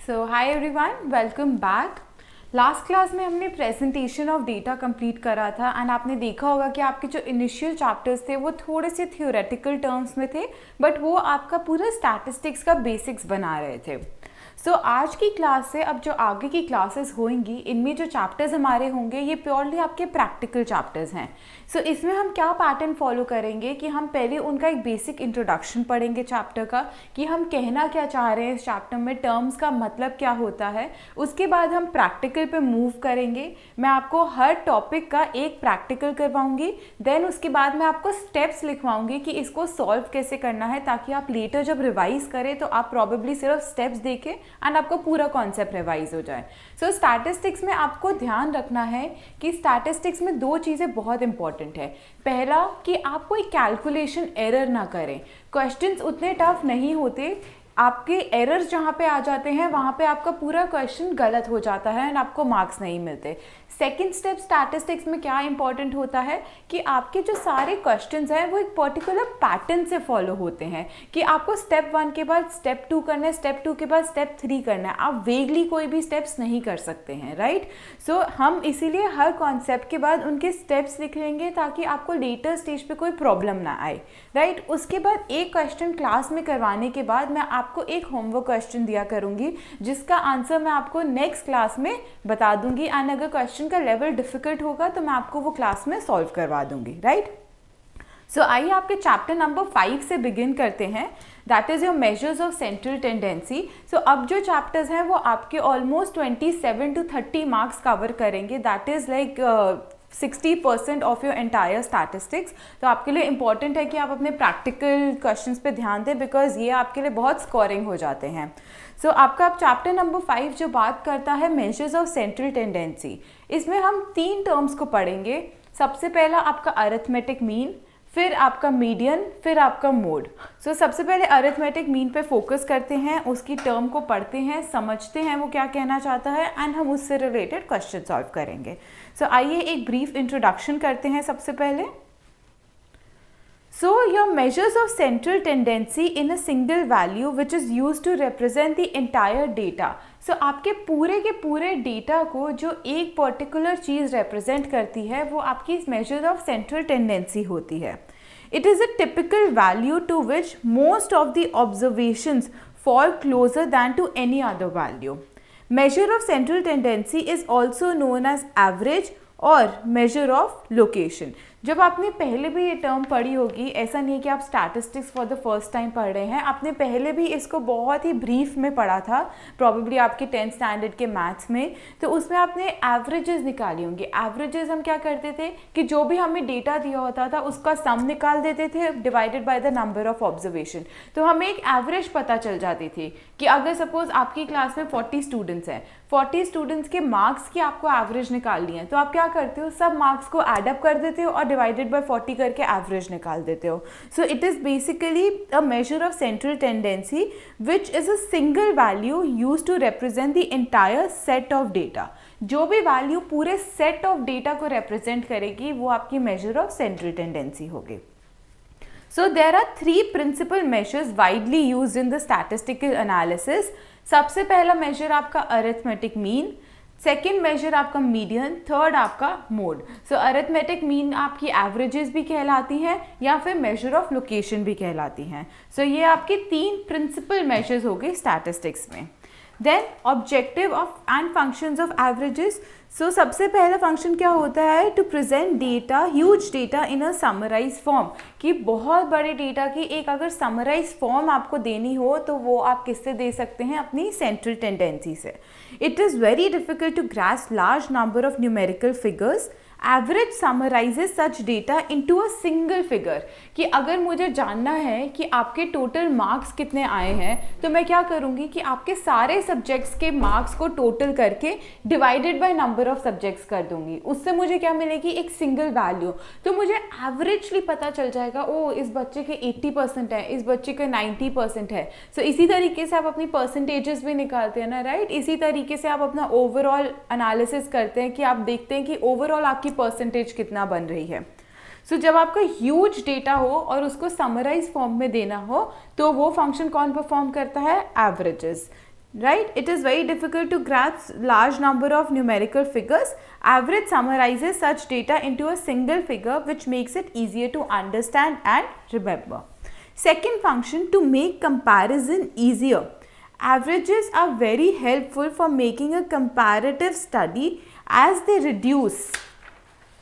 सो hi everyone, welcome back. Last class में हमने presentation of data complete करा था एंड आपने देखा होगा कि आपके जो इनिशियल चैप्टर्स थे वो थोड़े से थियोरेटिकल टर्म्स में थे, बट वो आपका पूरा स्टैटिस्टिक्स का बेसिक्स बना रहे थे। सो आज की क्लास से अब जो आगे की क्लासेस होंगी, इनमें जो चैप्टर्स हमारे होंगे ये प्योरली आपके प्रैक्टिकल चैप्टर्स हैं। सो इसमें हम क्या पैटर्न फॉलो करेंगे कि हम पहले उनका एक बेसिक इंट्रोडक्शन पढ़ेंगे चैप्टर का, कि हम कहना क्या चाह रहे हैं इस चैप्टर में, टर्म्स का मतलब क्या होता है। उसके बाद हम प्रैक्टिकल पे मूव करेंगे। मैं आपको हर टॉपिक का एक प्रैक्टिकल करवाऊंगी, देन उसके बाद मैं आपको स्टेप्स लिखवाऊंगी कि इसको सॉल्व कैसे करना है, ताकि आप लेटर जब रिवाइज करें तो आप प्रॉबेबली सिर्फ स्टेप्स देखें एंड आपको पूरा कॉन्सेप्ट रिवाइज हो जाए। सो स्टैटिस्टिक्स में आपको ध्यान रखना है कि स्टैटिस्टिक्स में दो चीज़ें बहुत इंपॉर्टेंट है। पहला कि आप कोई कैलकुलेशन एरर ना करें। क्वेश्चंस उतने टफ नहीं होते, आपके एरर्स जहाँ पे आ जाते हैं वहाँ पे आपका पूरा क्वेश्चन गलत हो जाता है एंड आपको मार्क्स नहीं मिलते। सेकंड स्टेप स्टैटिस्टिक्स में क्या इंपॉर्टेंट होता है कि आपके जो सारे क्वेश्चंस हैं वो एक पर्टिकुलर पैटर्न से फॉलो होते हैं, कि आपको स्टेप 1 के बाद स्टेप 2 करना है, स्टेप 2 के बाद स्टेप 3 करना है। आप वेगली कोई भी स्टेप्स नहीं कर सकते हैं, राइट। सो हम इसीलिए हर कॉन्सेप्ट के बाद उनके स्टेप्स लिख लेंगे ताकि आपको लेटर स्टेज पे कोई प्रॉब्लम ना आए, राइट। उसके बाद एक क्वेश्चन क्लास में करवाने के बाद मैं आपको एक होमवर्क क्वेश्चन दिया करूंगी, जिसका आंसर मैं आपको नेक्स्ट क्लास में बता दूंगी एंड अगर क्वेश्चन का लेवल डिफिकल्ट होगा तो मैं आपको वो क्लास में सॉल्व करवा दूंगी, राइट। सो आइए आपके चैप्टर नंबर 5 से बिगिन करते हैं, that is your measures of central tendency. So अब जो चैप्टर्स हैं वो आपके ऑलमोस्ट 27 to 30 मार्क्स कवर करेंगे, that is like 60% of your entire statistics. तो आपके लिए इंपॉर्टेंट है कि आप अपने प्रैक्टिकल क्वेश्चंस पे ध्यान दें, बिकॉज ये आपके लिए बहुत स्कोरिंग हो जाते हैं। सो आपका अब चैप्टर नंबर 5 जो बात करता है मेजर्स ऑफ सेंट्रल टेंडेंसी, इसमें हम 3 टर्म्स को पढ़ेंगे। सबसे पहला आपका अरिथमेटिक मीन, फिर आपका मीडियन, फिर आपका मोड। सो सबसे पहले अरिथमेटिक मीन पे फोकस करते हैं, उसकी टर्म को पढ़ते हैं, समझते हैं वो क्या कहना चाहता है एंड हम उससे रिलेटेड क्वेश्चन सॉल्व करेंगे। सो आइए एक ब्रीफ इंट्रोडक्शन करते हैं सबसे पहले। So your measures of central tendency in a single value which is used to represent the entire data. So आपके के पूरे डेटा को जो एक पर्टिकुलर चीज़ रिप्रेजेंट करती है वो आपकी मेजर ऑफ सेंट्रल टेंडेंसी होती है। It is a typical value to which most of the observations fall closer than to any other value. Measure of central tendency is also known as average और measure of location. जब आपने पहले भी ये term पढ़ी होगी, ऐसा नहीं है कि आप statistics for the first time पढ़ रहे हैं, आपने पहले भी इसको बहुत ही ब्रीफ में पढ़ा था, प्रॉबेबली आपके 10th स्टैंडर्ड के मैथ्स में। तो उसमें आपने एवरेजेस निकाली होंगी। एवरेजेस हम क्या करते थे कि जो भी हमें डेटा दिया होता था उसका सम निकाल देते थे divided by the number of observation, तो हमें एक एवरेज पता चल जाती थी कि अगर सपोज आपकी क्लास में 40 स्टूडेंट्स हैं, 40 स्टूडेंट्स के मार्क्स की आपको एवरेज निकालनी है, तो आप क्या करते हो, सब मार्क्स को एड अप कर देते हो और डिवाइडेड बाय 40 करके एवरेज निकाल देते हो। So it is basically a measure of central tendency which is a single value use to represent the entire set of data. जो भी वैल्यू पूरे सेट ऑफ डेटा को रिप्रेजेंट करेगी वो आपकी मेजर ऑफ सेंट्रल टेंडेंसी होगी। So there are 3 principal measures widely used in the statistical analysis. सबसे पहला मेजर आपका अरिथमेटिक मीन, सेकेंड मेजर आपका मीडियन, थर्ड आपका मोड। सो अरिथमेटिक मीन आपकी एवरेजेस भी कहलाती हैं या फिर मेजर ऑफ लोकेशन भी कहलाती हैं। सो ये आपकी 3 प्रिंसिपल मेजर्स हो गए स्टैटिस्टिक्स में। Then objective of and functions of averages. So सबसे पहला फंक्शन क्या होता है, to present data, huge data in a summarise form, कि बहुत बड़े डेटा की एक अगर समराइज फॉर्म आपको देनी हो तो वो आप किससे दे सकते हैं, अपनी सेंट्रल टेंडेंसी से। It is very difficult to grasp large number of numerical figures. Average summarises such data into a single figure, कि अगर मुझे जानना है कि आपके टोटल मार्क्स कितने आए हैं तो मैं क्या करूँगी कि आपके सारे सब्जेक्ट्स के मार्क्स को टोटल करके divided by number of subjects कर दूंगी। उससे मुझे क्या मिलेगी, एक सिंगल वैल्यू। तो मुझे एवरेजली पता चल जाएगा, ओ इस बच्चे के 80% है, इस बच्चे के 90% है। सो इसी तरीके से आप अपनी परसेंटेजेस भी निकालते हैं ना, राइट। इसी तरीके से आप अपना ओवरऑल एनालिसिस करते हैं कि आप देखते हैं कि ओवरऑल आपकी परसेंटेज कितना बन रही है। सो जब आपका ह्यूज डेटा हो और उसको समराइज फॉर्म में देना हो तो वो फंक्शन कौन परफॉर्म करता है, averages. right? It is very difficult to grasp large number of numerical figures. Average summarizes such data into a single figure, which makes it easier to understand and remember. Second function, to make comparison easier. Averages are very helpful for making a comparative study as they reduce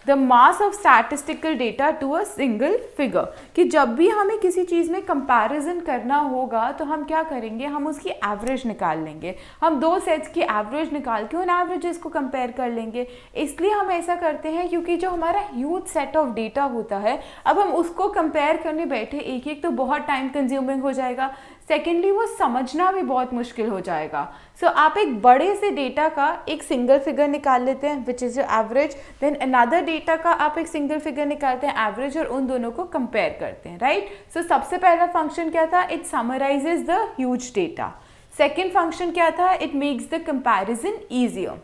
the mass of statistical data to a single figure. कि जब भी हमें किसी चीज़ में comparison करना होगा तो हम क्या करेंगे, हम उसकी average निकाल लेंगे, हम दो सेट्स की average निकाल के उन averages को compare कर लेंगे. इसलिए हम ऐसा करते हैं क्योंकि जो हमारा huge set of data होता है, अब हम उसको compare करने बैठे एक एक तो बहुत time consuming हो जाएगा. सेकेंडली वो समझना भी बहुत मुश्किल हो जाएगा. सो आप एक बड़े से डेटा का एक सिंगल फिगर निकाल लेते हैं which is your average, then another data का आप एक सिंगल फिगर निकालते हैं एवरेज और उन दोनों को कंपेयर करते हैं, राइट. सो सबसे पहला फंक्शन क्या था, it summarises the huge data. Second function क्या था, it makes the comparison easier.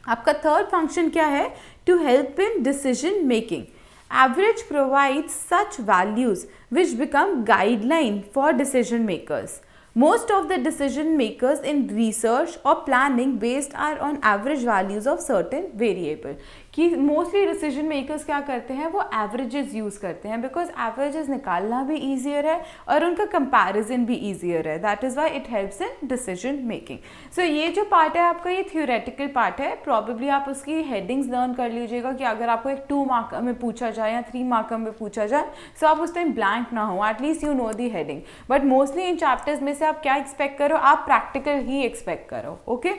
आपका थर्ड फंक्शन क्या है, to help in decision making. Average provides such values which become guideline for decision makers. Most of the decision makers in research or planning based are on average values of certain variable. कि mostly decision makers क्या करते हैं, वो averages use करते हैं because averages निकालना भी easier है और उनका कंपैरिजन भी ईजियर है. That is why it helps in decision making. So ये जो पार्ट है आपका, ये थ्योरेटिकल पार्ट है. प्रॉबेबली आप उसकी हेडिंग्स लर्न कर लीजिएगा कि अगर आपको एक 2 मार्कर में पूछा जाए या 3 मार्कर में पूछा जाए सो आप उस टाइम ब्लैंक ना हो, at least you know the heading. But mostly in chapters में से आप क्या एक्सपेक्ट करो, आप प्रैक्टिकल ही एक्सपेक्ट करो. Okay.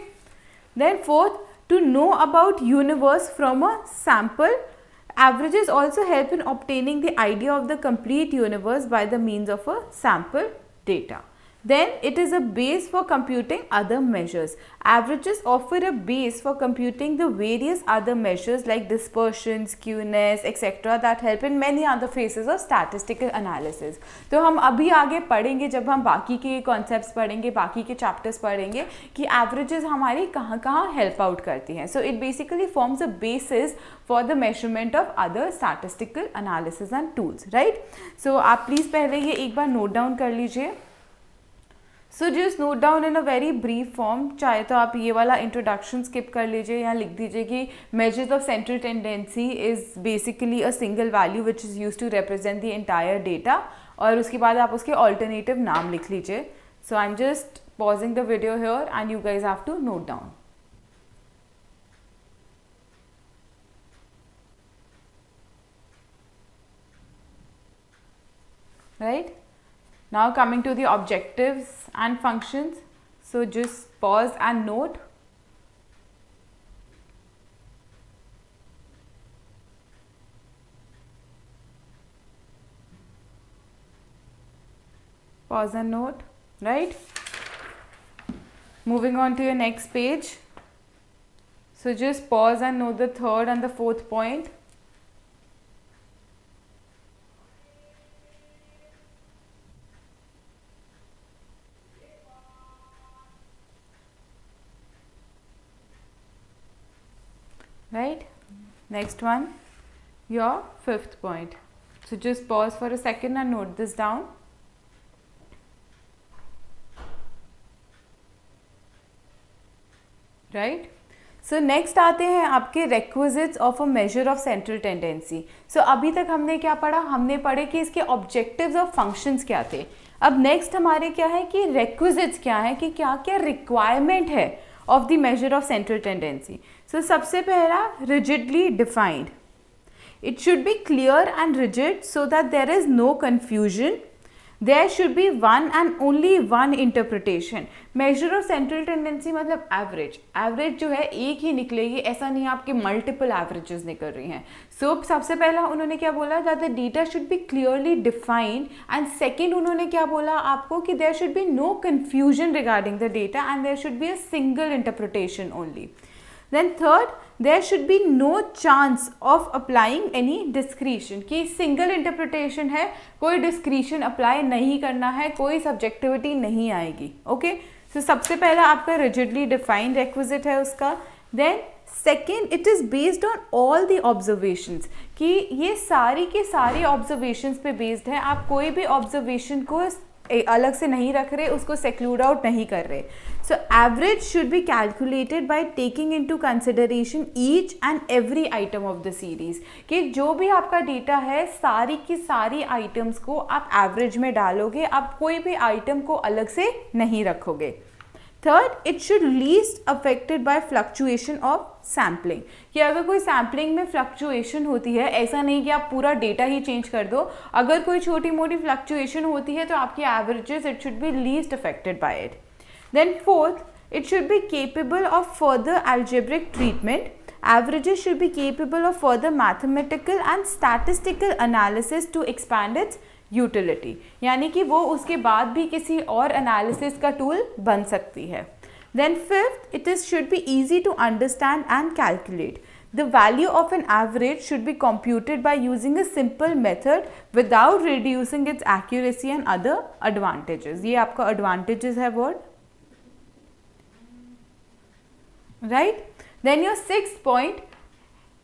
Then fourth, to know about universe from a sample. Averages also help in obtaining the idea of the complete universe by the means of a sample data. Then it is a base for computing other measures. Averages offer a base for computing the various other measures like dispersion, skewness, etc. that help in many other phases of statistical analysis. तो हम अभी आगे पढ़ेंगे जब हम बाकी के concepts पढ़ेंगे, बाकी के chapters पढ़ेंगे कि averages हमारी कहाँ कहाँ help out करती हैं. So it basically forms a basis for the measurement of other statistical analysis and tools, right? So आप please पहले ये एक बार note down कर लीजिए. सो just note down in a very brief form. चाहे तो आप ये वाला इंट्रोडक्शन स्किप कर लीजिए या लिख दीजिए कि measures of central tendency is basically a single value which is use to represent the entire data, और उसके बाद आप उसके ऑल्टरनेटिव नाम लिख लीजिए. So I am just pausing the video here and you guys have to note down. Right. Now coming to the objectives and functions, so just pause and note. Pause and note, right? Moving on to your next page. So just pause and note the third and the fourth point. Right, next one, your fifth point. So just pause for a second and note this down. Right. So next आते हैं आपके requisites of a measure of central tendency. So अभी तक हमने क्या पढ़ा, हमने पढ़े कि इसके objectives और functions क्या थे. अब next हमारे क्या है कि requisites क्या है, कि क्या क्या requirement है of the measure of central tendency. So सबसे पहला, rigidly defined. It should be clear and rigid so that there is no confusion. There should be one and only one interpretation. Measure of central tendency मतलब average. Average जो है एक ही निकलेगी, ऐसा नहीं आपके multiple averages निकल रही हैं. So सबसे पहला उन्होंने क्या बोला, that the data should be clearly defined, and second उन्होंने क्या बोला आपको कि there should be no confusion regarding the data and there should be a single interpretation only. Then third, there should be no chance of applying any discretion. कि single interpretation है, कोई discretion apply नहीं करना है, कोई subjectivity नहीं आएगी. Okay? So सबसे पहला आपका rigidly defined requisite है उसका. Then second, it is based on all the observations. कि ये सारी के सारी observations पे based है. आप कोई भी observation को अलग से नहीं रख रहे, उसको सेक्लूड आउट नहीं कर रहे. So average should be calculated by taking into consideration each and every item of the series. कि जो भी आपका डेटा है सारी की सारी आइटम्स को आप एवरेज में डालोगे, आप कोई भी आइटम को अलग से नहीं रखोगे. Third, it should least affected bye fluctuation of sampling. कि अगर कोई सैम्पलिंग में फ्लक्चुएशन होती है, ऐसा नहीं कि आप पूरा डेटा ही चेंज कर दो, अगर कोई छोटी मोटी फ्लक्चुएशन होती है तो आपकी averages it should be least affected by it. Then fourth, it should be capable of further algebraic treatment. Averages should be capable of further mathematical and statistical analysis to expand its utility. यानी कि वो उसके बाद भी किसी और analysis का tool बन सकती है. Then fifth, it should be easy to understand and calculate. The value of an average should be computed by using a simple method without reducing its accuracy and other advantages. ये आपका advantages है word, right? Then your sixth point,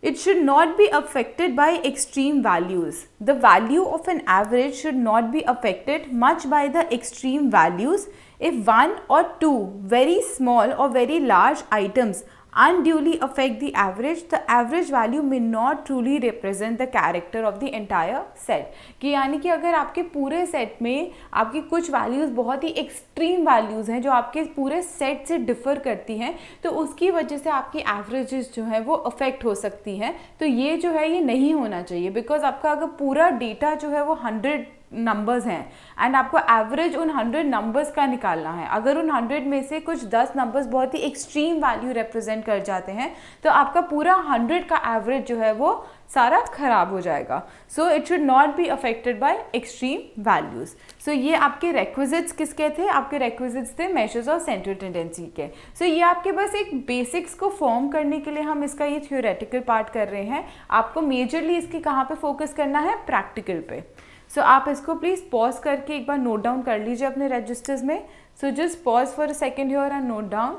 it should not be affected by extreme values. The value of an average should not be affected much by the extreme values. If one or two very small or very large items unduly affect the average value may not truly represent the character of the entire set. कि यानी कि अगर आपके पूरे set में आपकी कुछ values बहुत ही एक्सट्रीम वैल्यूज़ हैं जो आपके पूरे सेट से डिफ़र करती हैं, तो उसकी वजह से आपकी एवरेजेस जो है वो अफेक्ट हो सकती हैं. तो ये जो है ये नहीं होना चाहिए, बिकॉज आपका अगर पूरा डेटा जो है वो 100 नंबर्स हैं एंड आपको एवरेज उन 100 नंबर्स का निकालना है. अगर उन 100 में से कुछ 10 नंबर्स बहुत ही एक्सट्रीम वैल्यू रिप्रेजेंट कर जाते हैं तो आपका पूरा 100 का एवरेज जो है वो सारा खराब हो जाएगा. So it should not be affected by extreme values. So ये आपके रिक्विजिट्स किसके थे? आपके रिक्विजिट्स थे मेजर्स ऑफ सेंट्रल टेंडेंसी के. सो ये आपके बस एक बेसिक्स को फॉर्म करने के लिए हम इसका ये थ्योरेटिकल पार्ट कर रहे हैं. आपको मेजरली इसके कहाँ पे फोकस करना है? प्रैक्टिकल पे. सो आप इसको प्लीज़ पॉज करके एक बार नोट डाउन कर लीजिए अपने रजिस्टर्स में. So just pause for a second here and note down.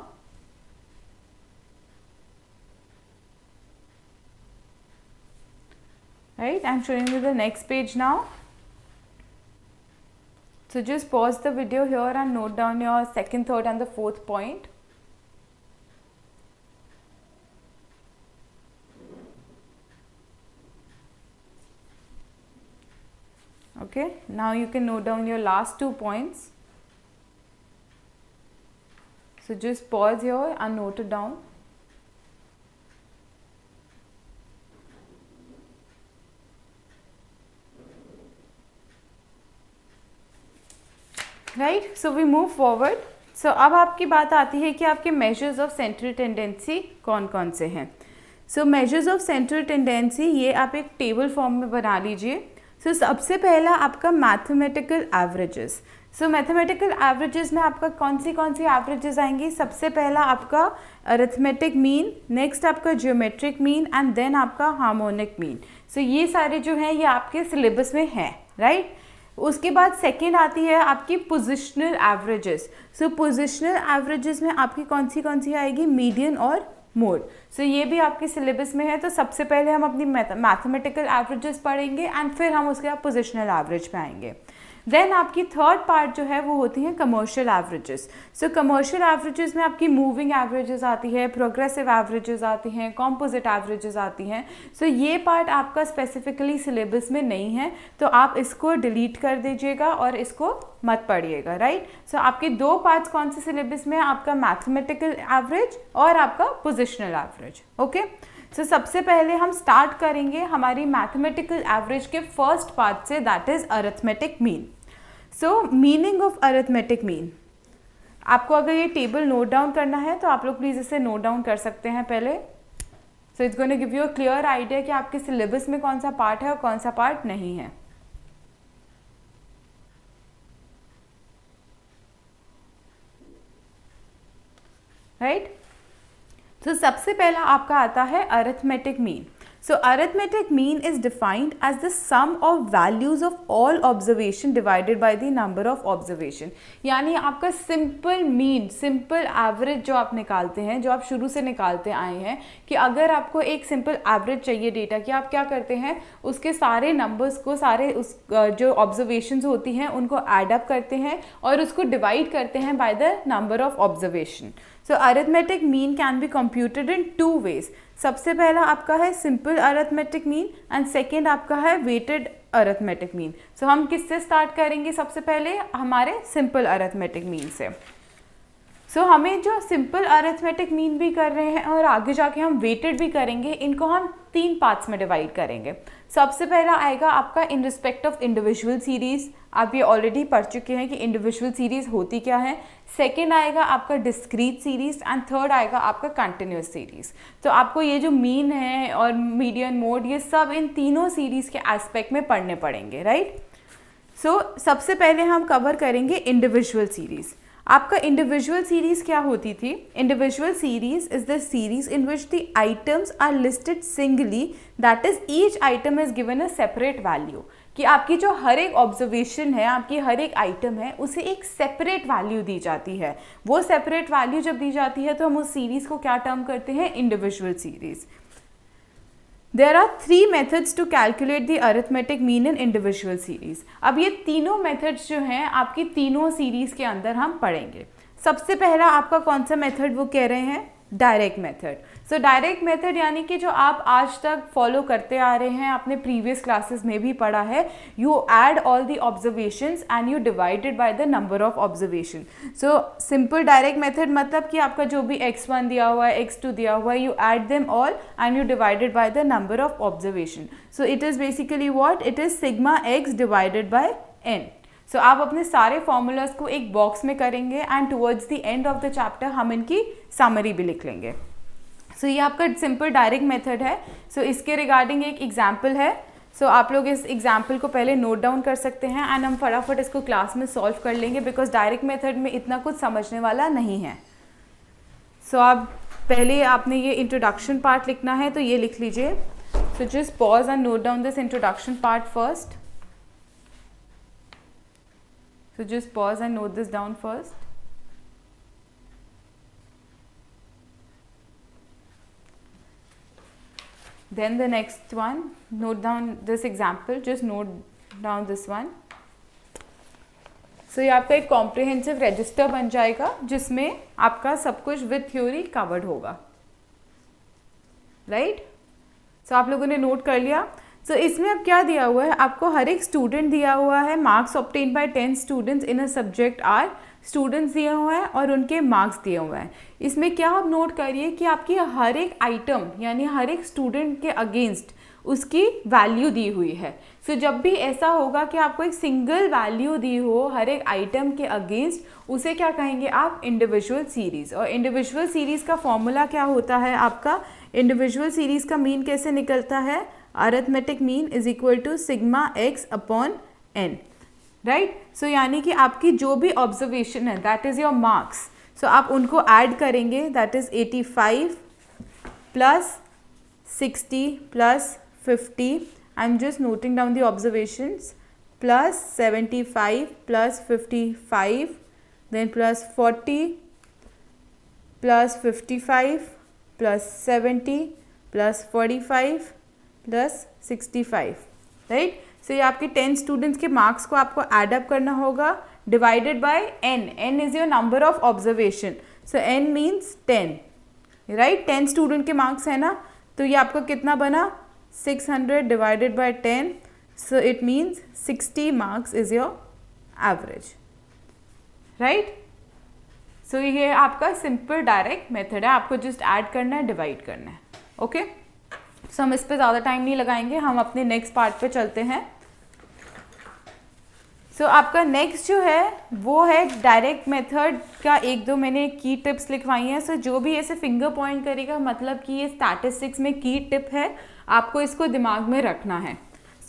Right, I'm showing you the next page now. So just pause the video here and note down your second, third and the fourth point. Okay, now you can note down your last 2 points. So just pause here and note it down. Right, so we move forward. So अब आपकी बात आती है कि आपके measures of central tendency कौन कौन से हैं. सो मेजर्स ऑफ सेंट्रल टेंडेंसी ये आप एक टेबल फॉर्म में बना लीजिए. सो सबसे पहला आपका मैथमेटिकल एवरेजेस. सो मैथमेटिकल एवरेजेस में आपका कौन सी एवरेजेस आएंगी? सबसे पहला आपका अरिथमेटिक मीन, नेक्स्ट आपका ज्योमेट्रिक मीन एंड देन आपका हार्मोनिक मीन. सो ये सारे जो हैं ये आपके सिलेबस में हैं, राइट. उसके बाद सेकंड आती है आपकी पोजिशनल एवरेजेस. सो पोजिशनल एवरेजेस में आपकी कौन सी आएगी? मीडियन और मोड. सो ये भी आपके सिलेबस में है. तो सबसे पहले हम अपनी मैथमेटिकल एवरेजेस पढ़ेंगे एंड फिर हम उसके बाद पोजिशनल एवरेज पे आएंगे. देन आपकी थर्ड पार्ट जो है वो होती है कमर्शियल एवरेजेस. सो कमर्शियल एवरेजेस में आपकी मूविंग एवरेजेस आती है, प्रोग्रेसिव एवरेजेस आती हैं, कॉम्पोजिट एवरेजेस आती हैं. सो ये पार्ट आपका स्पेसिफिकली सिलेबस में नहीं है, तो आप इसको डिलीट कर दीजिएगा और इसको मत पढ़िएगा, राइट. सो आपके दो पार्ट्स कौन से सिलेबस में? आपका मैथमेटिकल एवरेज और आपका पोजिशनल एवरेज. ओके, सो सबसे पहले हम स्टार्ट करेंगे हमारी मैथमेटिकल एवरेज के फर्स्ट पार्ट से, that is arithmetic mean. So meaning of arithmetic mean, आपको अगर ये टेबल नोट डाउन करना है तो आप लोग प्लीज़ इसे नोट डाउन कर सकते हैं पहले. So it's going to give you a clear idea कि आपके सिलेबस में कौन सा पार्ट है और कौन सा पार्ट नहीं है. राइट. तो सबसे पहला आपका आता है arithmetic mean. So arithmetic mean is defined as the sum of values of all observation divided by the number of observation. यानी आपका सिंपल मीन, सिंपल एवरेज जो आप निकालते हैं, जो आप शुरू से निकालते आए हैं, कि अगर आपको एक सिंपल एवरेज चाहिए डेटा की, आप क्या करते हैं, उसके सारे नंबर्स को, सारे उस जो ऑब्जर्वेशंस होती हैं उनको एड अप करते हैं और उसको डिवाइड करते हैं by the number of observation. So arithmetic mean can be computed in 2 ways. सबसे पहला आपका है simple arithmetic mean and second आपका है वेटेड अरिथमेटिक मीन. सो हम किससे स्टार्ट करेंगे? सबसे पहले हमारे सिंपल अरिथमेटिक मीन से. सो हमें जो सिंपल अरिथमेटिक मीन भी कर रहे हैं और आगे जाके हम वेटेड भी करेंगे, इनको हम 3 पार्ट्स में डिवाइड करेंगे. सबसे पहला आएगा आपका in respect of individual series. आप ये ऑलरेडी पढ़ चुके हैं कि इंडिविजुअल सीरीज होती क्या है. सेकेंड आएगा आपका डिस्क्रीट सीरीज एंड थर्ड आएगा आपका कंटिन्यूस सीरीज. तो आपको ये जो मीन है और मीडियन, मोड, ये सब इन तीनों सीरीज के एस्पेक्ट में पढ़ने पड़ेंगे, राइट. सो सबसे पहले हम कवर करेंगे इंडिविजुअल सीरीज. आपका इंडिविजुअल सीरीज क्या होती थी? Individual series is the series in which the items are listed singly, that is each item is given a separate value. कि आपकी जो हर एक ऑब्जर्वेशन है, आपकी हर एक आइटम है, उसे एक सेपरेट वैल्यू दी जाती है. वो सेपरेट वैल्यू जब दी जाती है तो हम उस सीरीज को क्या टर्म करते हैं? Individual series. There are 3 methods to calculate the arithmetic mean in individual series. अब ये तीनों मेथड्स जो हैं आपकी तीनों सीरीज के अंदर हम पढ़ेंगे. सबसे पहला आपका कौन सा मेथड वो कह रहे हैं? Direct method. सो डायरेक्ट मेथड यानी कि जो आप आज तक फॉलो करते आ रहे हैं, आपने प्रीवियस क्लासेस में भी पढ़ा है. You add all the observations and you divided by the number of observation. So simple direct method मतलब कि आपका जो भी x1 दिया हुआ है, x2 दिया हुआ है, you add them all and you divided by the number of observation. So it is basically what? It is sigma x divided by n. सो आप अपने सारे फॉर्मूलाज को एक बॉक्स में करेंगे and towards the end of the chapter हम इनकी summary भी लिख लेंगे. सो ये आपका सिंपल डायरेक्ट मेथड है. सो इसके रिगार्डिंग एक एग्जाम्पल है. सो आप लोग इस एग्जाम्पल को पहले नोट डाउन कर सकते हैं एंड हम फटाफट इसको क्लास में सॉल्व कर लेंगे, बिकॉज डायरेक्ट मेथड में इतना कुछ समझने वाला नहीं है. सो आप पहले आपने ये इंट्रोडक्शन पार्ट लिखना है, तो ये लिख लीजिए. So just pause and note down this introduction part first. So just pause and note this down first. Then the next one, note down this example, just note down this one. So ये आपका एक comprehensive register बन जाएगा जिसमें आपका सब कुछ with theory covered होगा, राइट. सो आप लोगों ने नोट कर लिया. सो इसमें अब क्या दिया हुआ है? आपको हर एक स्टूडेंट दिया हुआ है. Marks obtain by 10 students in a subject are. Students दिए हुए हैं और उनके मार्क्स दिए हुए हैं. इसमें क्या आप नोट करिए कि आपकी हर एक आइटम यानी हर एक स्टूडेंट के अगेंस्ट उसकी वैल्यू दी हुई है. सो जब भी ऐसा होगा कि आपको एक सिंगल वैल्यू दी हो हर एक आइटम के अगेंस्ट, उसे क्या कहेंगे आप? Individual series. और इंडिविजुअल सीरीज का फॉर्मूला क्या होता है आपका? इंडिविजुअल सीरीज का मीन कैसे निकलता है? Arithmetic mean is equal to sigma x upon n, right. So यानी कि आपकी जो भी ऑब्जर्वेशन है that is your marks. So आप उनको ऐड करेंगे, that is 85 plus 60 plus 50. I am just noting down the observations. Plus 75 plus 55, then plus 40 plus 55 plus 70 plus 45 plus 65, right. So ये आपके 10 स्टूडेंट्स के मार्क्स को आपको एड अप करना होगा divided by n. n is your number of observation. So n means 10, right. 10 student के marks है ना, तो ये आपका कितना बना? 600 divided by 10. So it means 60 marks is your average, right. So ये आपका सिंपल डायरेक्ट मेथड है. आपको जस्ट ऐड करना है, डिवाइड करना है, ओके. सो हम इस पे ज़्यादा टाइम नहीं लगाएंगे, हम अपने नेक्स्ट पार्ट पे चलते हैं. सो आपका नेक्स्ट जो है वो है डायरेक्ट मेथड का. 1-2 मैंने की टिप्स लिखवाई हैं. सो जो भी ऐसे फिंगर पॉइंट करेगा मतलब कि ये स्टैटिस्टिक्स में की टिप है, आपको इसको दिमाग में रखना है.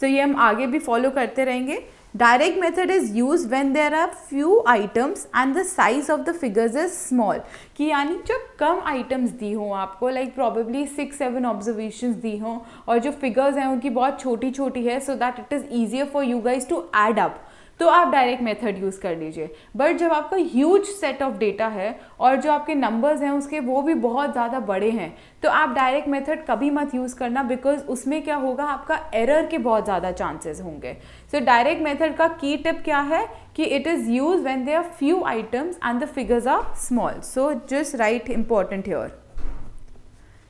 सो ये हम आगे भी फॉलो करते रहेंगे. Direct method is use when there are few items and the size of the figures is small, कि यानी जब कम आइटम्स दी हों आपको, लाइक प्रॉबेबली 6-7 ऑब्जर्वेशंस दी हों और जो फिगर्स हैं उनकी बहुत छोटी छोटी है, so that it is easier for you guys to add up, तो आप डायरेक्ट मेथड यूज़ कर लीजिए. बट जब आपका ह्यूज सेट ऑफ डेटा है और जो आपके नंबर्स हैं उसके वो भी बहुत ज़्यादा बड़े हैं, तो आप डायरेक्ट मेथड कभी मत यूज़ करना, बिकॉज उसमें क्या होगा, आपका एरर के बहुत ज़्यादा चांसेस होंगे. सो डायरेक्ट मेथड का की टिप क्या है कि it is use when there are few items and the figures are small. So just write important here.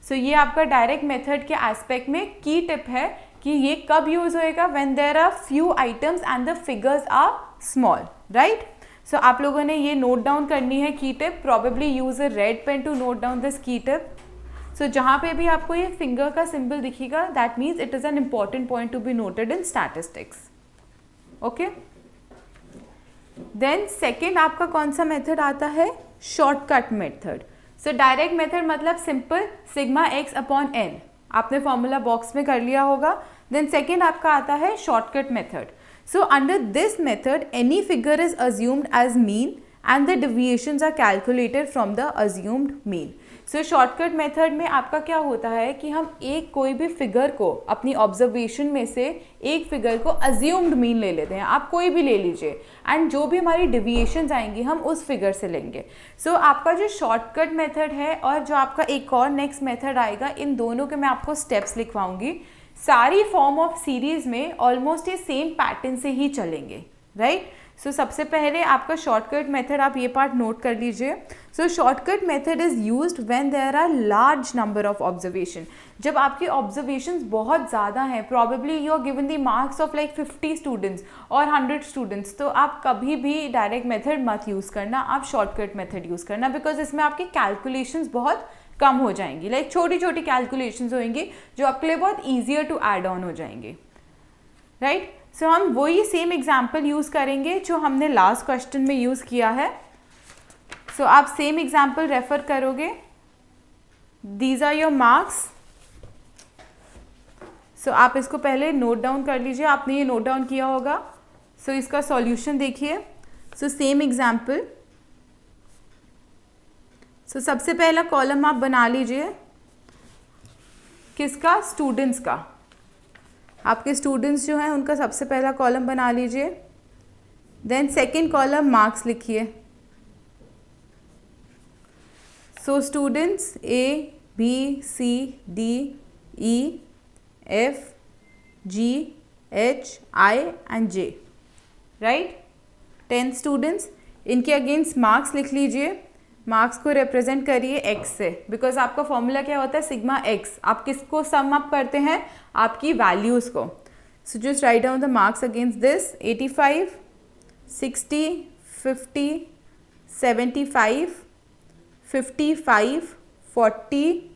So ये आपका डायरेक्ट मेथड के एस्पेक्ट में की टिप है कि ये कब यूज होएगा, when there are few items and the figures are small, right. So आप लोगों ने ये नोट डाउन करनी है key tip. Probably use a red pen to note down this key tip. So जहाँ पे भी आपको ये फिंगर का सिंबल दिखेगा, that means it is an important point to be noted in statistics. Okay. Then second आपका कौन सा मेथड आता है, शॉर्टकट मेथड. सो डायरेक्ट मेथड मतलब simple sigma X upon N, आपने फॉर्मूला बॉक्स में कर लिया होगा. देन सेकेंड आपका आता है shortcut method. So under this method any figure is assumed as mean and the deviations are calculated from the assumed mean. So shortcut method में आपका क्या होता है कि हम एक कोई भी फिगर को अपनी ऑब्जर्वेशन में से एक फिगर को अज्यूम्ड मीन ले लेते हैं, आप कोई भी ले लीजिए, एंड जो भी हमारी डिविएशंस आएंगी हम उस फिगर से लेंगे. सो आपका जो शॉर्टकट मेथड है और जो आपका एक और नेक्स्ट मेथड आएगा, इन दोनों के मैं आपको स्टेप्स लिखवाऊंगी. सारी फॉर्म ऑफ सीरीज में ऑलमोस्ट ये सेम पैटर्न से ही चलेंगे, राइट. सो सबसे पहले आपका शॉर्टकट मेथड, आप ये पार्ट नोट कर लीजिए. So shortcut method is used when there are large number of observation. जब आपकी ऑब्जर्वेशंस बहुत ज़्यादा हैं, probably you are given the marks of like 50 students और 100 स्टूडेंट्स, तो आप कभी भी डायरेक्ट मेथड मत यूज़ करना, आप शॉर्टकट मेथड यूज़ करना, बिकॉज इसमें आपकी कैलकुलेशंस बहुत कम हो जाएंगी, लाइक छोटी छोटी कैलकुलेशंस होंगी जो आपके लिए बहुत ईजियर टू ऐड ऑन हो जाएंगे, राइट. सो हम वही सेम एग्जाम्पल यूज़ करेंगे जो हमने लास्ट क्वेश्चन में यूज़ किया है. सो आप सेम एग्जाम्पल रेफर करोगे. These are your marks. So आप इसको पहले नोट डाउन कर लीजिए, आपने ये नोट डाउन किया होगा. सो इसका सॉल्यूशन देखिए. So same example. सो सबसे पहला कॉलम आप बना लीजिए, किसका, स्टूडेंट्स का. आपके स्टूडेंट्स जो हैं उनका सबसे पहला कॉलम बना लीजिए. देन सेकंड कॉलम मार्क्स लिखिए. So students A B C D E F G H I and J, right. 10 students, इनके अगेंस्ट मार्क्स लिख लीजिए. मार्क्स को रिप्रेजेंट करिए एक्स से, बिकॉज आपका फॉर्मूला क्या होता है, सिग्मा एक्स. आप किसको सम अप करते हैं, आपकी वैल्यूज़ को. सो just write down the marks against this. 85, 60, 50, 75, 55, 40,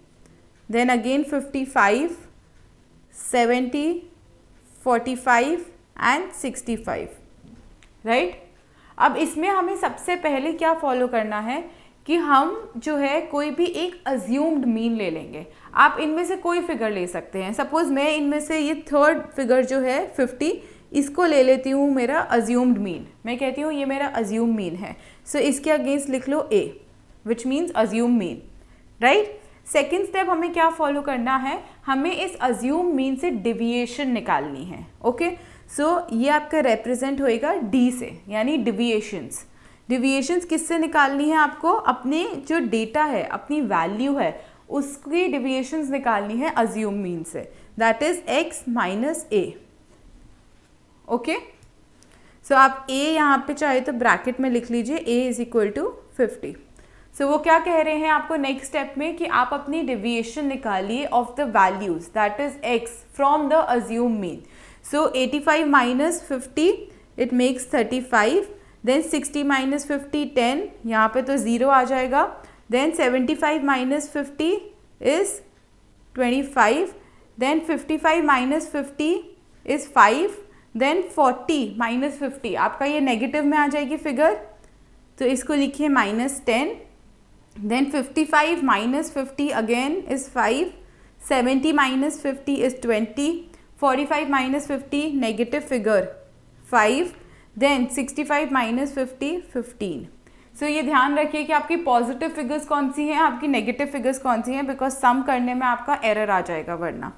then again 55, 70, 45 and 65, right. अब इसमें हमें सबसे पहले क्या फॉलो करना है कि हम जो है कोई भी एक अज्यूम्ड मीन ले लेंगे. आप इनमें से कोई फिगर ले सकते हैं. सपोज मैं इनमें से ये थर्ड फिगर जो है 50, इसको ले लेती हूँ मेरा अज्यूम्ड मीन. मैं कहती हूँ ये मेरा अज्यूम मीन है. सो इसके अगेंस्ट लिख लो A, which means assume mean, right. Second step हमें क्या फॉलो करना है, हमें इस अज्यूम मीन से डिविएशन निकालनी है. ओके. सो ये आपका रिप्रेजेंट होएगा डी से, यानी डिविएशंस. डिविएशंस किससे निकालनी है आपको, अपने जो डेटा है, अपनी वैल्यू है, उसकी डिविएशंस निकालनी है अज्यूम मीन से. That is X minus A. Okay. So आप ए यहाँ पे चाहे तो ब्रैकेट में लिख लीजिए, ए इज इक्वल टू 50. सो वो क्या कह रहे हैं आपको नेक्स्ट स्टेप में कि आप अपनी डिविएशन निकालिए of the values, that is x from the assume mean. So 85 minus 50 it makes 35. Then 60 minus 50 10, यहाँ पे तो 0 आ जाएगा. Then 75 minus 50 is 25. Then 55 minus 50 is 5. Then 40 minus 50, आपका ये नेगेटिव में आ जाएगी फिगर, तो इसको लिखिए minus 10. Then 55 minus 50 again is 5. 70 minus 50 is 20. 45 minus 50 negative figure 5, then 65 minus 50 15। So ये ध्यान रखिए कि आपकी पॉजिटिव फिगर्स कौन सी हैं, आपकी नेगेटिव फिगर्स कौन सी हैं, बिकॉज सम करने में आपका एरर आ जाएगा वरना।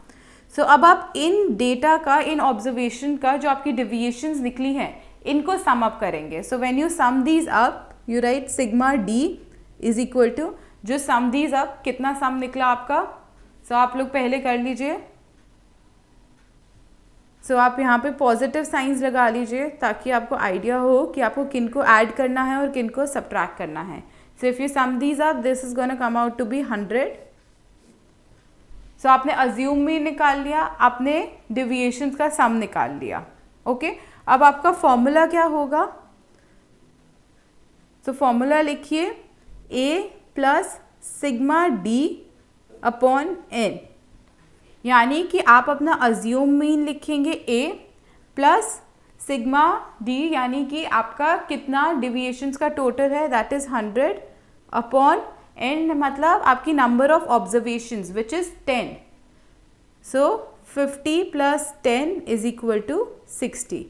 सो अब आप इन डेटा का, इन ऑब्जर्वेशन का जो आपकी डेविएशंस निकली हैं इनको सम अप करेंगे। So when you sum these up you write sigma d is equal to, जो सम दीज अप कितना सम निकला आपका, सो आप लोग पहले कर लीजिए। सो आप यहाँ पे पॉजिटिव साइंस लगा लीजिए ताकि आपको आइडिया हो कि आपको किन को ऐड करना है और किन को सब्ट्रैक्ट करना है। So if you sum these up this is gonna come out to be 100। So आपने अज्यूम मीन निकाल लिया, आपने डेविएशंस का सम निकाल लिया। ओके, अब आपका फॉर्मूला क्या होगा? सो फॉर्मूला लिखिए a plus sigma D upon n, यानी कि आप अपना अज्यूम मीन लिखेंगे a प्लस सिग्मा d, यानी कि आपका कितना डेविएशंस का टोटल है दैट इज 100 अपॉन n, मतलब आपकी number of observations which is 10। So 50 plus 10 is equal to 60,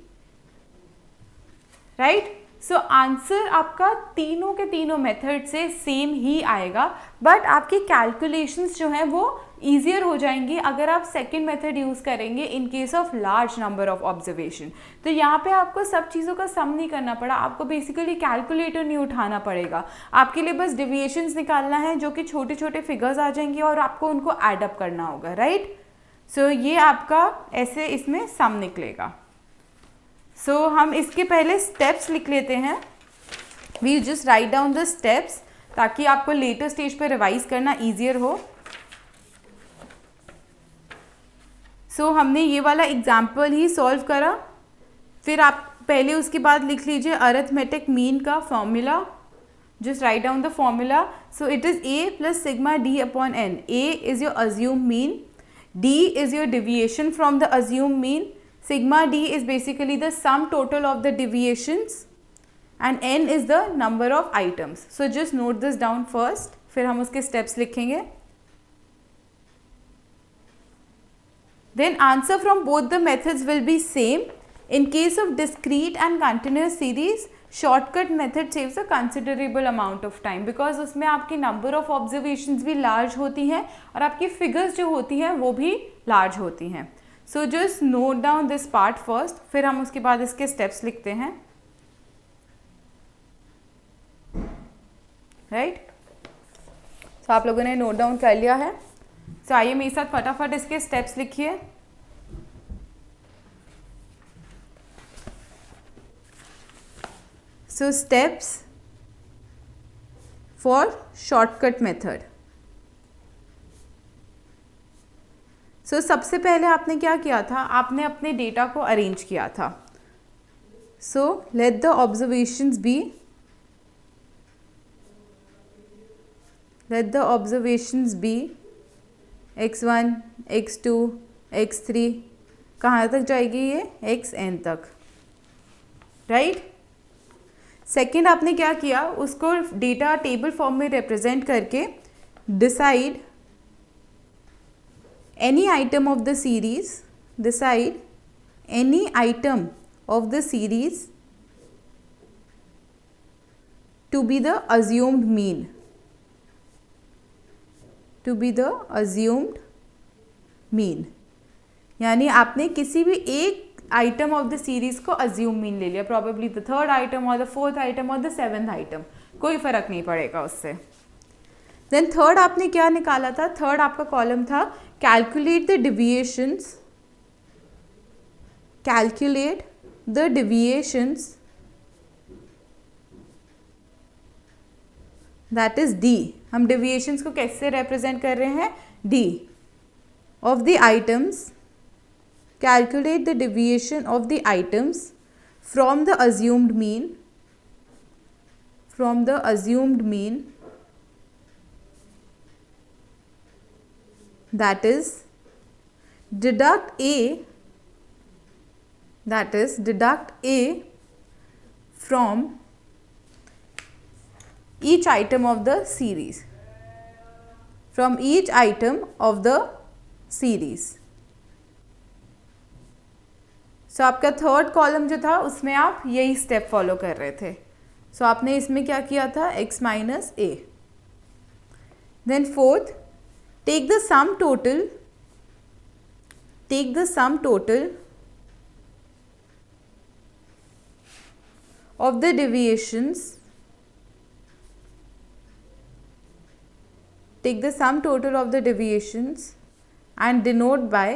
right. So answer आपका तीनों के तीनों मेथड से सेम ही आएगा, बट आपकी कैलकुलेशंस जो हैं वो ईजियर हो जाएंगी अगर आप सेकंड मेथड यूज़ करेंगे in case of large number of observation. तो यहाँ पे आपको सब चीज़ों का सम नहीं करना पड़ा, आपको बेसिकली कैलकुलेटर नहीं उठाना पड़ेगा, आपके लिए बस डेविएशंस निकालना है जो कि छोटे छोटे फिगर्स आ जाएंगे और आपको उनको एड अप करना होगा, राइट। सो ये आपका ऐसे इसमें सम निकलेगा। सो हम इसके पहले स्टेप्स लिख लेते हैं, we just write down the steps ताकि आपको लेटर स्टेज पे रिवाइज करना ईजियर हो। सो हमने ये वाला एग्जाम्पल ही सॉल्व करा, फिर आप पहले उसके बाद लिख लीजिए अरिथमेटिक मीन का formula, just write down the formula. So it is a plus sigma D upon n। a is your assume mean, d is your deviation from the assume mean, sigma d is basically the sum total of the deviations and n is the number of items. So just note this down first, फिर हम उसके steps लिखेंगे। Then answer from both the methods will be same. In case of discrete and continuous series, shortcut method saves a considerable amount of time because उसमें आपकी number of observations भी large होती हैं और आपकी figures जो होती हैं वो भी large होती हैं। सो just note down this part first, फिर हम उसके बाद इसके स्टेप्स लिखते हैं, राइट। सो आप लोगों ने नोट डाउन कर लिया है। सो आइए मेरे साथ फटाफट इसके स्टेप्स लिखिए। सो स्टेप्स फॉर शॉर्टकट मेथड। सो सबसे पहले आपने क्या किया था, आपने अपने डेटा को अरेंज किया था। So let the observations be, let the observations be x1, x2, x3, कहाँ तक जाएगी ये, xn तक, राइट। सेकेंड आपने क्या किया, उसको डेटा टेबल फॉर्म में रिप्रेजेंट करके decide any item of the series, decide any item of the series to be the assumed mean, to be the assumed mean, यानी आपने किसी भी एक आइटम ऑफ द सीरीज को अज्यूम मीन ले लिया, प्रॉबेबली द थर्ड आइटम और the fourth item और द सेवेंथ आइटम, कोई फर्क नहीं पड़ेगा उससे। देन थर्ड आपने क्या निकाला था, थर्ड आपका कॉलम था calculate the deviations, calculate the deviations that is D. हम डिविएशंस को कैसे रिप्रेजेंट कर रहे हैं, D of the items, calculate the deviation of the items from the assumed mean, from the assumed mean, that is deduct a, that is deduct a from each item of the series, from each item of the series. सो आपका third column जो था उसमें आप यही step follow कर रहे थे. सो आपने इसमें क्या किया था, x minus a. Then fourth, take the sum total of the deviations. Take the sum total of the deviations and denote by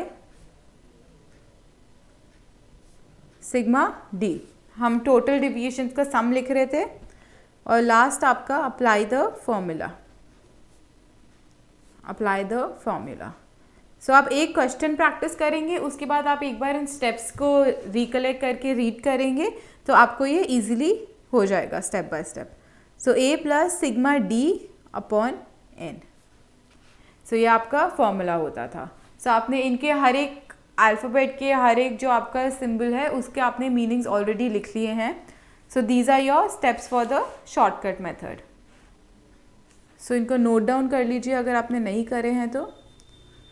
sigma d. हम total deviations का sum लिख रहे थे और लास्ट आपका apply the formula. सो आप एक question practice करेंगे, उसके बाद आप एक बार इन स्टेप्स को रिकलेक्ट करके रीड करेंगे तो आपको ये इजीली हो जाएगा step by step. So a plus sigma d upon n. सो ये आपका फॉर्मूला होता था. सो आपने इनके हर एक अल्फ़ाबेट के हर एक जो आपका सिंबल है उसके आपने मीनिंग्स ऑलरेडी लिख लिए हैं. So these are your steps for the shortcut method. So इनको नोट डाउन कर लीजिए अगर आपने नहीं करे हैं तो.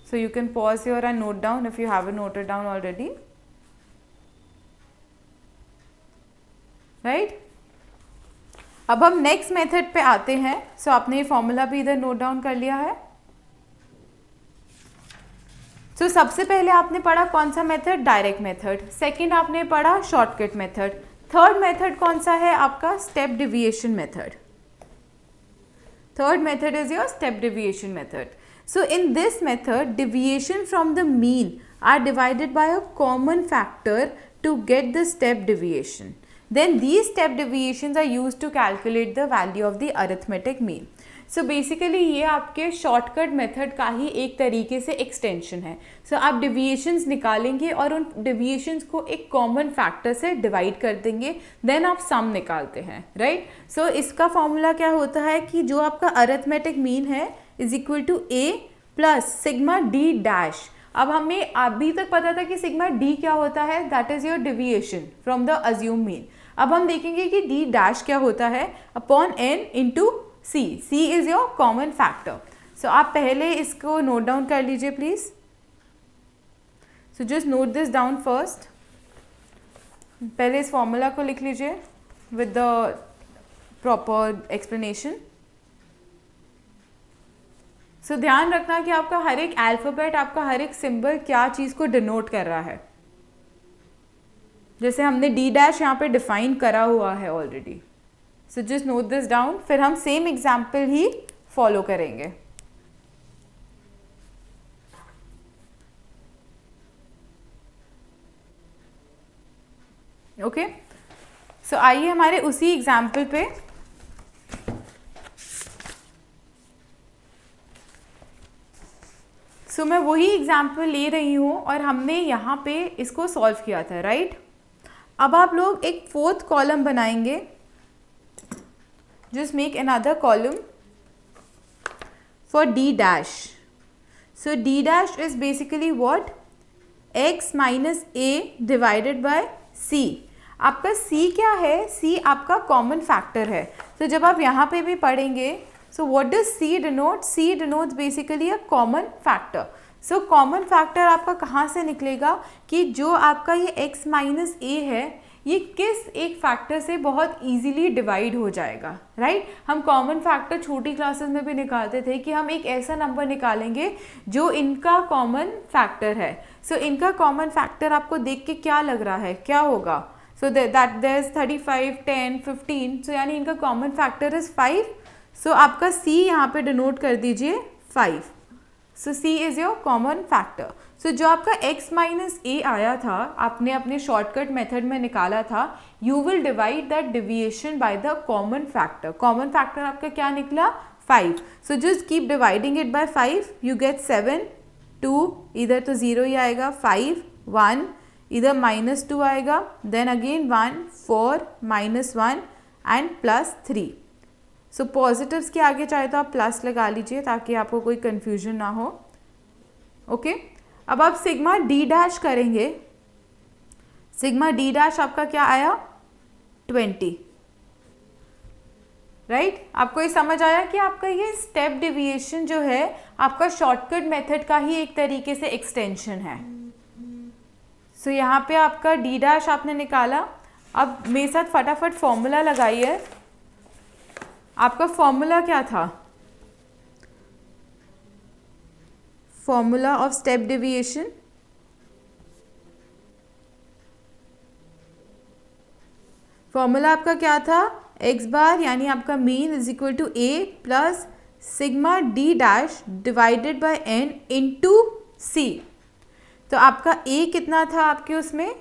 So you can pause here and note down if you haven't noted down already. Right? अब हम नेक्स्ट मेथड पे आते हैं. सो आपने ये फॉर्मूला भी इधर नोट डाउन कर लिया है. सो सबसे पहले आपने पढ़ा कौन सा मेथड, डायरेक्ट मेथड. सेकंड आपने पढ़ा शॉर्टकट मेथड. थर्ड मेथड कौन सा है आपका, step deviation method. Third method is your step deviation method. So in this method, deviation from the mean are divided by a common factor to get the step deviation. Then these step deviations are used to calculate the value of the arithmetic mean. So basically ये आपके shortcut method का ही एक तरीके से extension है. So आप deviations निकालेंगे और उन डिविएशंस को एक कॉमन फैक्टर से डिवाइड कर देंगे, देन आप सम निकालते हैं, राइट. सो इसका फॉर्मूला क्या होता है कि जो आपका अरिथमेटिक मीन है is equal to a plus sigma D dash. अब हमें अभी तक पता था कि सिग्मा डी क्या होता है, that is your deviation from the assume mean. अब हम देखेंगे कि डी डैश क्या होता है, upon n into C. C is your common factor. So आप पहले इसको नोट डाउन कर लीजिए please. So just note this down first. पहले इस फॉर्मूला को लिख लीजिए with the proper explanation. So ध्यान रखना कि आपका हर एक अल्फ़ाबेट, आपका हर एक सिंबल क्या चीज़ को डिनोट कर रहा है. जैसे हमने डी डैश यहाँ पे डिफाइन करा हुआ है already. So just note this down. फिर हम सेम एग्जाम्पल ही फॉलो करेंगे. ओके. सो आइए हमारे उसी एग्जाम्पल पे सो मैं वही एग्जाम्पल ले रही हूँ और हमने यहाँ पे इसको सॉल्व किया था, राइट. अब आप लोग एक फोर्थ कॉलम बनाएंगे. Just make another column for D dash. So D dash is basically what, x minus A divided by c. आपका c क्या है, c आपका कॉमन फैक्टर है. तो जब आप यहाँ पे भी पढ़ेंगे, so what does c denote? c denotes basically a common factor. so common factor आपका कहाँ से निकलेगा कि जो आपका ये x माइनस ए है ये किस एक फैक्टर से बहुत इजीली डिवाइड हो जाएगा, राइट. हम कॉमन फैक्टर छोटी क्लासेस में भी निकालते थे कि हम एक ऐसा नंबर निकालेंगे जो इनका कॉमन फैक्टर है. सो इनका कॉमन फैक्टर आपको देख के क्या लग रहा है, क्या होगा. So that there is 35, 10, 15. सो यानी इनका कॉमन फैक्टर इज 5. सो आपका c यहाँ पे डिनोट कर दीजिए 5. So c is your common factor. So जो आपका x माइनस ए आया था, आपने अपने शॉर्टकट मेथड में निकाला था, you will divide that deviation by the common factor. Common factor आपका क्या निकला, 5. So just keep dividing it by 5. You get 7, 2, इधर तो 0 ही आएगा, 5, 1, इधर -2 आएगा, then again 1, 4, -1 and +3. So positives के आगे चाहे तो आप प्लस लगा लीजिए ताकि आपको कोई कन्फ्यूजन ना हो. ओके. अब आप सिग्मा डी डैश करेंगे. सिग्मा डी डैश आपका क्या आया, 20, राइट. आपको ये समझ आया कि आपका ये स्टेप डिविएशन जो है आपका शॉर्टकट मेथड का ही एक तरीके से एक्सटेंशन है. सो यहाँ पे आपका डी डैश आपने निकाला। अब मेरे साथ फटाफट फॉर्मूला लगाइए। आपका फॉर्मूला क्या था? Formula of step deviation, formula आपका क्या था? एक्स बार यानी आपका mean is equal to A plus sigma D dash divided by N into C. तो आपका ए कितना था आपके उसमें?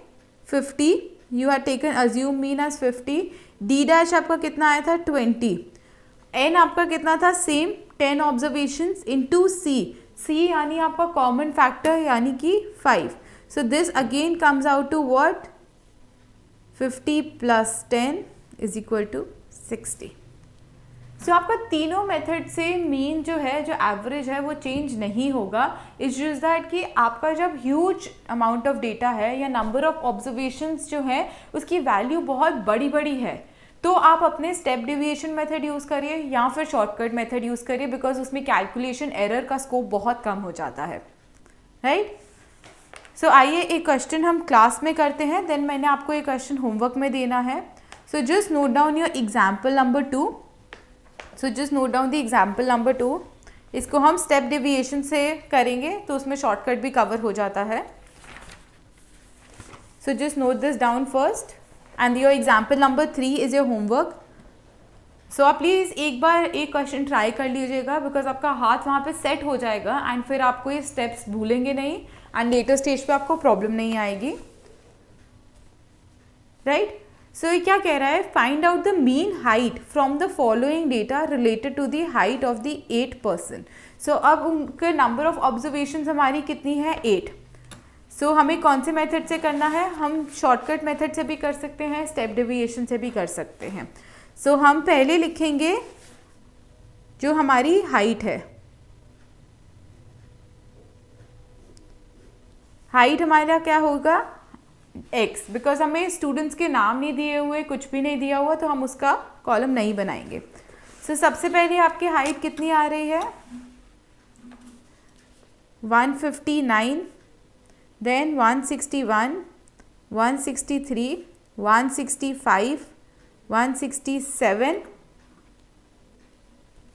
50, you are taken assume mean as 50। D dash आपका कितना आया था? 20। एन आपका कितना था? Same 10 observations into C. C यानी आपका कॉमन फैक्टर यानी कि 5। So this again comes out to what? 50 plus 10 is equal to 60। So आपका तीनों मेथड से मीन जो है, जो एवरेज है, वो चेंज नहीं होगा। इट्स जस्ट दैट कि आपका जब ह्यूज अमाउंट ऑफ डेटा है या नंबर ऑफ ऑब्जर्वेशंस जो है उसकी वैल्यू बहुत बड़ी बड़ी है, तो आप अपने स्टेप डेविएशन मेथड यूज़ करिए या फिर शॉर्टकट मेथड यूज़ करिए, बिकॉज उसमें कैलकुलेशन एरर का स्कोप बहुत कम हो जाता है, राइट। सो आइए एक क्वेश्चन हम क्लास में करते हैं, देन मैंने आपको एक क्वेश्चन होमवर्क में देना है। So just note down your example number 2। So just note down the example number 2। इसको हम स्टेप डेविएशन से करेंगे तो उसमें शॉर्टकट भी कवर हो जाता है। So just note this down first and your example number 3 is your homework. So आप प्लीज़ एक बार एक क्वेश्चन ट्राई कर लीजिएगा, बिकॉज आपका हाथ वहाँ पे सेट हो जाएगा एंड फिर आपको ये स्टेप्स भूलेंगे नहीं एंड लेटर स्टेज पे आपको प्रॉब्लम नहीं आएगी, राइट। सो ये क्या कह रहा है? Find out the mean height from the following data related to the height of the 8 person. So अब उनके नंबर ऑफ ऑब्जर्वेशन हमारी कितनी है? 8। सो हमें कौन से मेथड से करना है? हम शॉर्टकट मेथड से भी कर सकते हैं, स्टेप डेविएशन से भी कर सकते हैं। सो हम पहले लिखेंगे जो हमारी हाइट है। हाइट हमारा क्या होगा? x, बिकॉज हमें स्टूडेंट्स के नाम नहीं दिए हुए, कुछ भी नहीं दिया हुआ, तो हम उसका कॉलम नहीं बनाएंगे। सो सबसे पहले आपकी हाइट कितनी आ रही है? 159, देन 161, 163, 165, 167,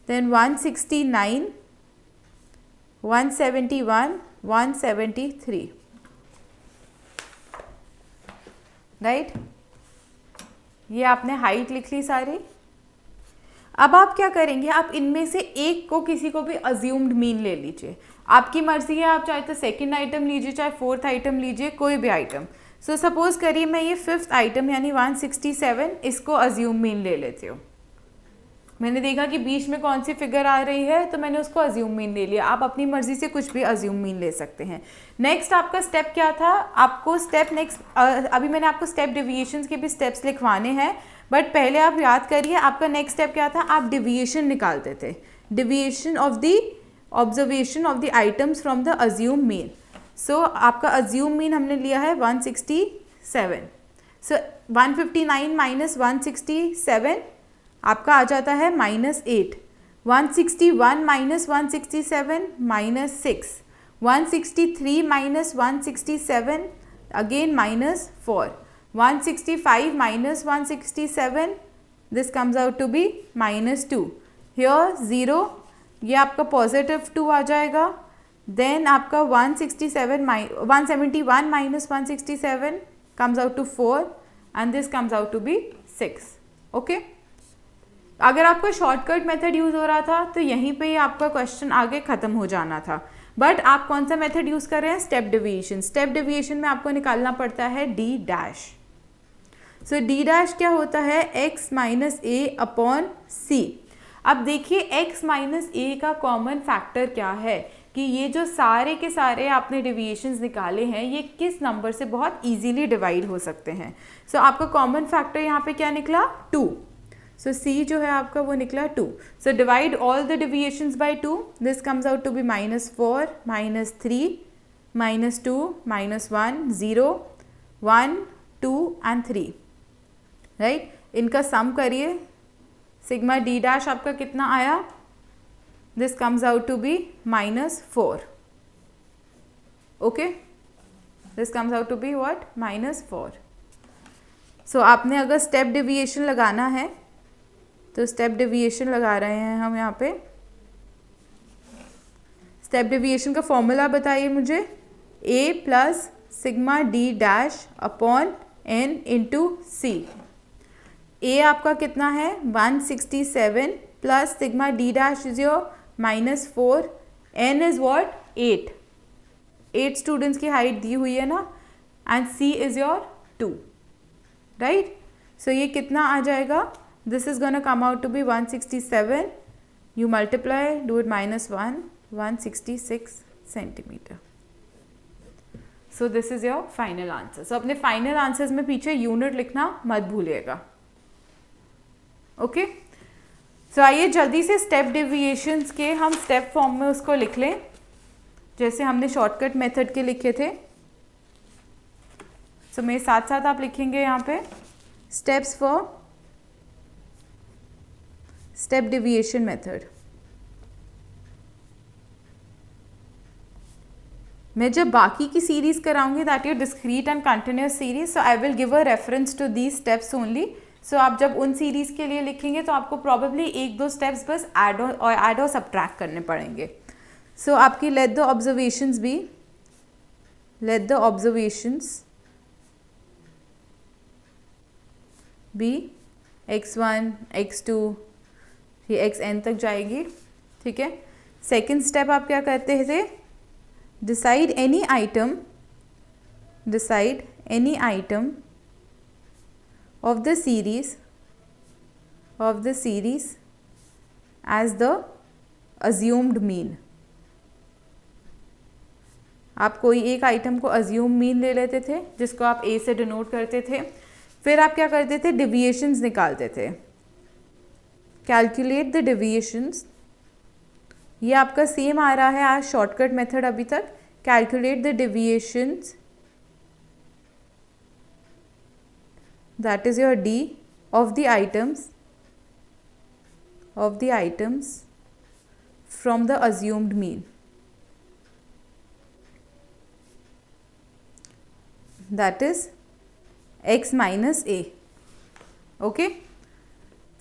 then 169, 171, 173, राइट। ये आपने हाइट लिख ली सारी। अब आप क्या करेंगे? आप इनमें से एक को, किसी को भी अज्यूम्ड मीन ले लीजिए, आपकी मर्जी है। आप चाहे तो सेकंड आइटम लीजिए, चाहे फोर्थ आइटम लीजिए, कोई भी आइटम। सो सपोज करिए मैं ये फिफ्थ आइटम यानी 167 इसको अज्यूम मीन ले लेती हूँ। मैंने देखा कि बीच में कौन सी फिगर आ रही है तो मैंने उसको अज्यूम मीन ले लिया। आप अपनी मर्जी से कुछ भी अज्यूम मीन ले सकते हैं। नेक्स्ट आपका स्टेप क्या था? आपको स्टेप नेक्स्ट, अभी मैंने आपको स्टेप डेविएशंस के भी स्टेप्स लिखवाने हैं, बट पहले आप याद करिए आपका नेक्स्ट स्टेप क्या था? आप डेविएशन निकालते थे, deviation of the observation of the items from the assume mean. So आपका अज्यूम मीन हमने लिया है 167। सो 159 माइनस 167 आपका आ जाता है -8। 161 minus 167 -6। 163 minus 167 again -4। 165 minus 167 this comes out to be -2। Here 0, ये आपका पॉजिटिव 2 आ जाएगा। देन आपका 171 minus 167 comes out to 4 and this comes out to be 6। Okay, अगर आपका शॉर्टकट मेथड यूज़ हो रहा था तो यहीं पे ही आपका क्वेश्चन आगे ख़त्म हो जाना था, बट आप कौन सा मेथड यूज़ कर रहे हैं? Step deviation. स्टेप डेविएशन में आपको निकालना पड़ता है डी डैश। सो डी डैश क्या होता है? x माइनस ए अपॉन सी। अब देखिए x माइनस ए का कॉमन फैक्टर क्या है कि ये जो सारे के सारे आपने डेविएशंस निकाले हैं ये किस नंबर से बहुत इजीली डिवाइड हो सकते हैं। सो आपका कॉमन फैक्टर यहाँ पे क्या निकला? 2। सो C जो है आपका वो निकला 2। So divide all the deviations by 2, this comes out to be -4, -3, -2, -1, 0, 1, 2 and 3, right. इनका सम करिए, सिग्मा डी डैश आपका कितना आया? This comes out to be -4। Okay, this comes out to be what -4. So आपने अगर स्टेप डिविएशन लगाना है तो स्टेप डिविएशन लगा रहे हैं हम यहाँ पे. स्टेप डिविएशन का फॉर्मूला बताइए मुझे. a plus sigma D dash upon n into C. a आपका कितना है 167 plus sigma D dash is your -4. n is what 8 students की हाइट दी हुई है ना. And c is your 2. Right. So ये कितना आ जाएगा. This is gonna come out to be 167. You multiply, do it -1, 166 centimetre. So this is your final answer. So अपने फाइनल आंसर्स में पीछे यूनिट लिखना मत भूलिएगा. ओके. सो आइए जल्दी से स्टेप डिविएशंस के हम स्टेप फॉर्म में उसको लिख लें जैसे हमने शॉर्टकट मेथड के लिखे थे. सो मेरे साथ साथ आप लिखेंगे यहाँ पे steps for step deviation method. मैं जब बाकी की सीरीज कराऊंगी that your discrete and continuous series, so I will give a reference to these steps only. So आप जब उन सीरीज के लिए लिखेंगे तो आपको प्रॉबेबली 1-2 स्टेप्स बस ऐड और सब्ट्रैक्ट करने पड़ेंगे. सो आपकी late the observations be x1 x2 ये xn तक जाएगी. ठीक है. सेकेंड स्टेप आप क्या करते थे. decide any item of the series as the assumed mean. आप कोई एक आइटम को अज्यूम मीन ले लेते थे जिसको आप a से डिनोट करते थे. फिर आप क्या करते थे डिविएशंस निकालते थे. Calculate the deviations. ये आपका सेम आ रहा है आज शॉर्टकट मेथड अभी तक. Calculate the deviations that is your d of the items from the assumed mean. That is x minus a. Okay.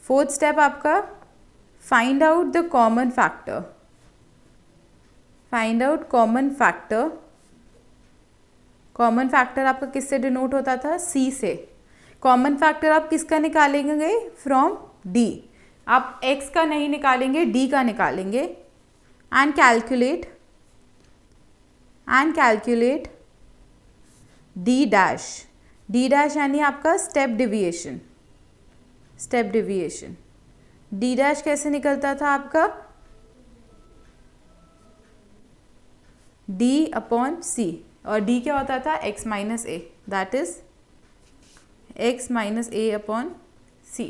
Fourth step आपका find out the common factor. Find out common factor. Common factor आपका किससे denote होता था c से. Common factor आप किसका निकालेंगे from d. आप x का नहीं निकालेंगे d का निकालेंगे. एंड कैलकुलेट d डैश यानी आपका स्टेप डिविएशन. d डैश कैसे निकलता था आपका d अपॉन c. और d क्या होता था x minus a. That is x minus a upon c.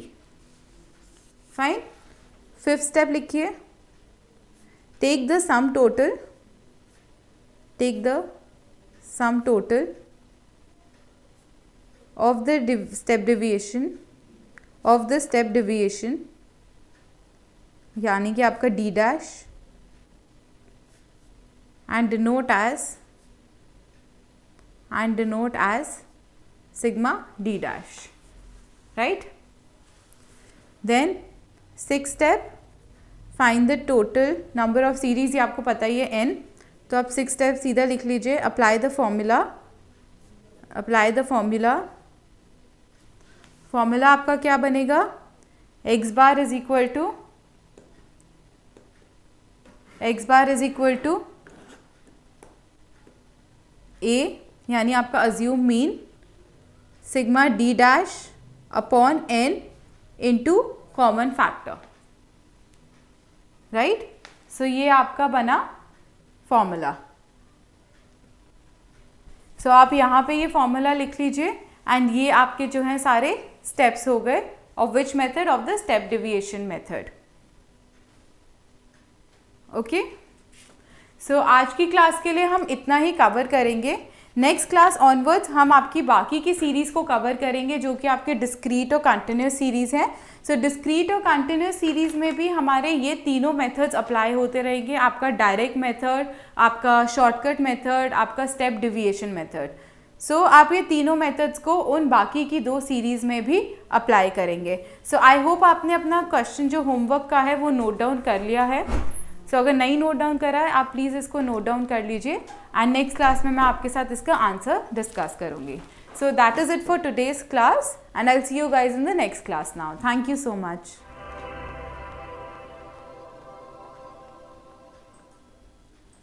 Fine. Fifth step लिखिए. Take the sum total of the step deviation यानी कि आपका d dash and denote as sigma d dash. Right. Then sixth step find the total number of series. ये आपको पता ही है n. तो आप सिक्स स्टेप सीधा लिख लीजिए. अप्लाई द फॉर्मूला आपका क्या बनेगा. x bar is equal to a यानी आपका assume mean sigma d dash upon n into common factor. Right. So ये आपका बना फॉर्मूला. सो आप यहाँ पे ये फॉर्मूला लिख लीजिए एंड ये आपके जो हैं सारे स्टेप्स हो गए of which method of the step deviation method. Okay. So आज की क्लास के लिए हम इतना ही कवर करेंगे. नेक्स्ट क्लास ऑनवर्ड्स हम आपकी बाकी की सीरीज़ को कवर करेंगे जो कि आपके डिस्क्रीट और कंटिन्यूस सीरीज़ हैं. सो डिस्क्रीट और कंटिन्यूस सीरीज़ में भी हमारे ये तीनों मेथड्स अप्लाई होते रहेंगे. आपका डायरेक्ट मेथड, आपका शॉर्टकट मेथड, आपका स्टेप डिविएशन मेथड. सो आप ये तीनों मेथड्स को उन बाकी की 2 सीरीज़ में भी अप्लाई करेंगे. सो आई होप आपने अपना क्वेश्चन जो होमवर्क का है वो नोट डाउन कर लिया है. सो अगर नहीं नोट डाउन करा है आप प्लीज़ इसको नोट डाउन कर लीजिए एंड नेक्स्ट क्लास में मैं आपके साथ इसका आंसर डिस्कस करूँगी. So that is it for today's class and I will see you guys in the next class now. Thank you so much.